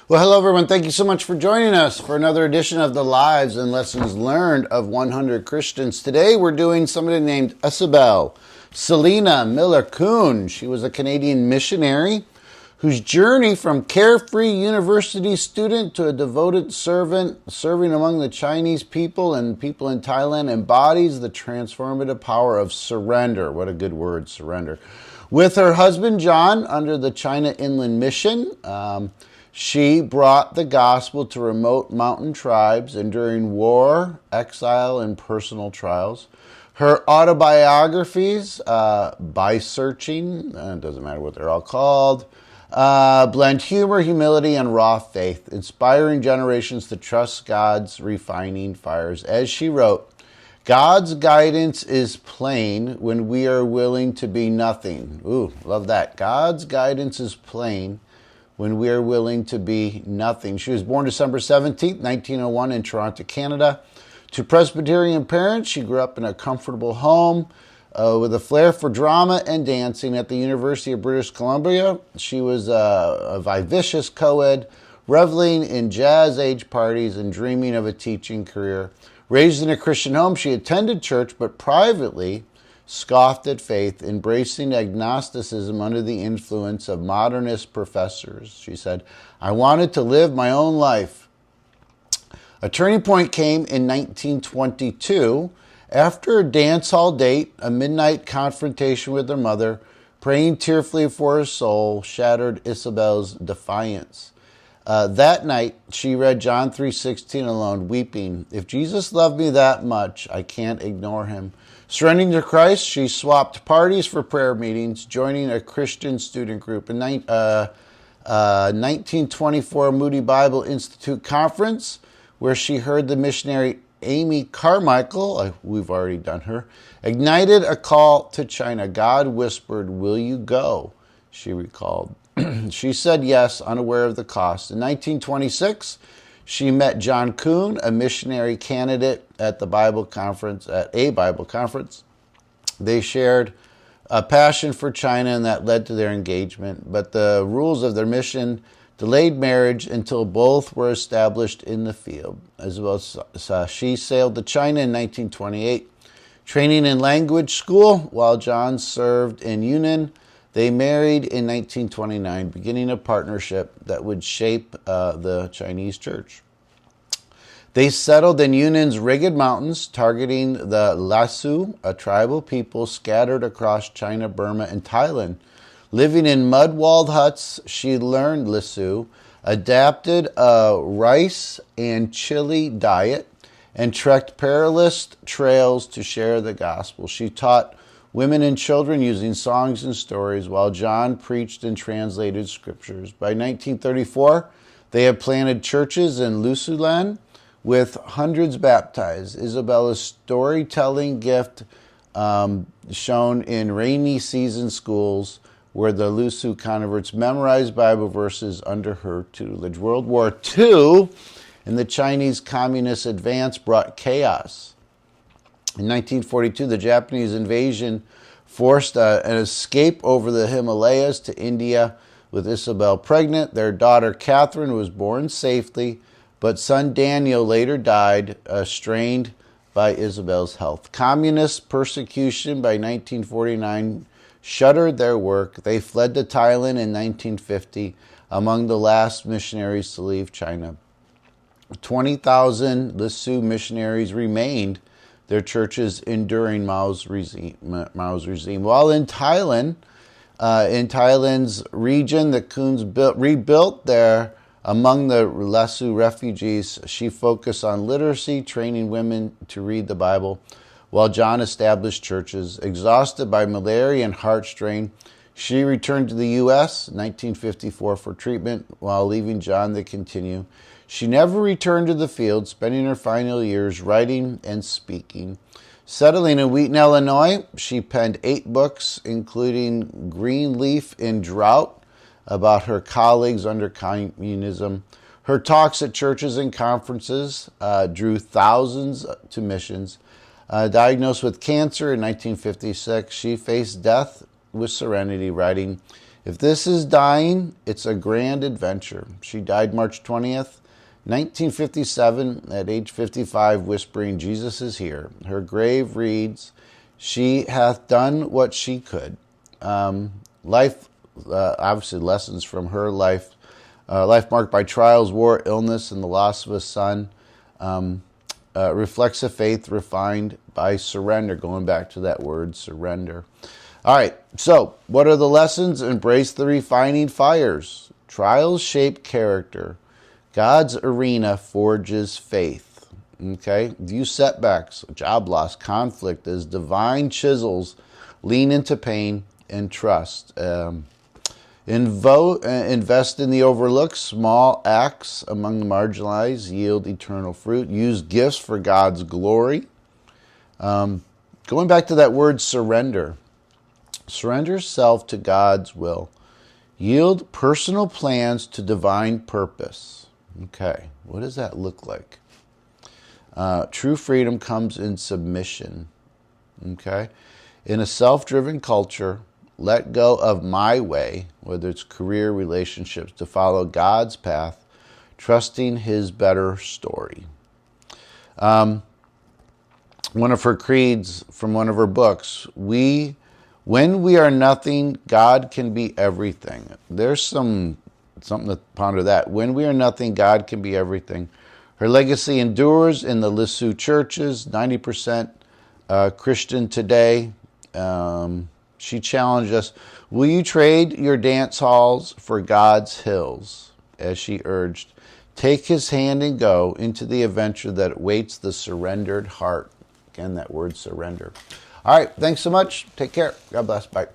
Well, hello, everyone. Thank you so much for joining us for another edition of the Lives and Lessons Learned of 100 Christians. Today, we're doing somebody named Isobel Kuhn. She was a Canadian missionary whose journey from carefree university student to a devoted servant serving among the Chinese people and people in Thailand embodies the transformative power of surrender. What a good word, surrender. With her husband, John, under the China Inland Mission, she brought the gospel to remote mountain tribes enduring war, exile, and personal trials. Her autobiographies, By Searching, it doesn't matter what they're all called, blend humor, humility, and raw faith, inspiring generations to trust God's refining fires. As she wrote, God's guidance is plain when we are willing to be nothing. Ooh, love that. God's guidance is plain when we are willing to be nothing. She was born December 17th, 1901 in Toronto, Canada. To Presbyterian parents, she grew up in a comfortable home with a flair for drama and dancing. At the University of British Columbia, she was a vivacious co-ed, reveling in jazz-age parties and dreaming of a teaching career. Raised in a Christian home, she attended church, but privately scoffed at faith, embracing agnosticism under the influence of modernist professors. She said, I wanted to live my own life. A turning point came in 1922 after a dance hall date, a midnight confrontation with her mother, praying tearfully for her soul, shattered Isobel's defiance. That night, she read John 3:16 alone, weeping. If Jesus loved me that much, I can't ignore him. Surrendering to Christ, she swapped parties for prayer meetings, joining a Christian student group. In 1924 Moody Bible Institute conference, where she heard the missionary Amy Carmichael, we've already done her, ignited a call to China. God whispered, will you go? She recalled. She said yes, unaware of the cost. In 1926, she met John Kuhn, a missionary candidate at a Bible conference. They shared a passion for China, and that led to their engagement. But the rules of their mission delayed marriage until both were established in the field. As well as she sailed to China in 1928, training in language school while John served in Yunnan. They married in 1929, beginning a partnership that would shape the Chinese church. They settled in Yunnan's Rigid Mountains, targeting the Lisu, a tribal people scattered across China, Burma, and Thailand. Living in mud-walled huts, she learned Lisu, adapted a rice and chili diet, and trekked perilous trails to share the gospel. She taught women and children using songs and stories, while John preached and translated scriptures. By 1934, they had planted churches in Lusuland with hundreds baptized. Isabella's storytelling gift shown in rainy season schools where the Lusu converts memorized Bible verses under her tutelage. World War II and the Chinese Communist advance brought chaos. In 1942, the Japanese invasion forced an escape over the Himalayas to India with Isobel pregnant. Their daughter Catherine was born safely, but son Daniel later died, strained by Isobel's health. Communist persecution by 1949 shuttered their work. They fled to Thailand in 1950, among the last missionaries to leave China. 20,000 Lisu missionaries remained, their churches enduring Mao's regime. While in Thailand, in Thailand's region, the Kuhns rebuilt there among the Lisu refugees. She focused on literacy, training women to read the Bible, while John established churches. Exhausted by malaria and heart strain, she returned to the U.S. in 1954 for treatment, while leaving John to continue. She never returned to the field, spending her final years writing and speaking. Settling in Wheaton, Illinois, she penned 8 books, including Green Leaf in Drought, about her colleagues under communism. Her talks at churches and conferences drew thousands to missions. Diagnosed with cancer in 1956, she faced death with serenity, writing, If this is dying, it's a grand adventure. She died March 20th, 1957, at age 55, whispering, Jesus is here. Her grave reads, she hath done what she could. Life, obviously lessons from her life. Life marked by trials, war, illness, and the loss of a son. Reflects a faith refined by surrender, going back to that word, surrender. All right, so what are the lessons? Embrace the refining fires. Trials shape character. God's arena forges faith. Okay, view setbacks, job loss, conflict as divine chisels. Lean into pain and trust. Invest in the overlooked. Small acts among the marginalized yield eternal fruit. Use gifts for God's glory. Going back to that word surrender. Surrender self to God's will. Yield personal plans to divine purpose. Okay, what does that look like? True freedom comes in submission. Okay, in a self-driven culture, let go of my way, whether it's career, relationships, to follow God's path, trusting His better story. One of her creeds from one of her books, when we are nothing, God can be everything. There's something to ponder that. When we are nothing, God can be everything. Her legacy endures in the Lisu churches, 90% Christian today. She challenged us, will you trade your dance halls for God's hills? As she urged, take His hand and go into the adventure that awaits the surrendered heart. Again, that word surrender. All right, thanks so much. Take care. God bless. Bye.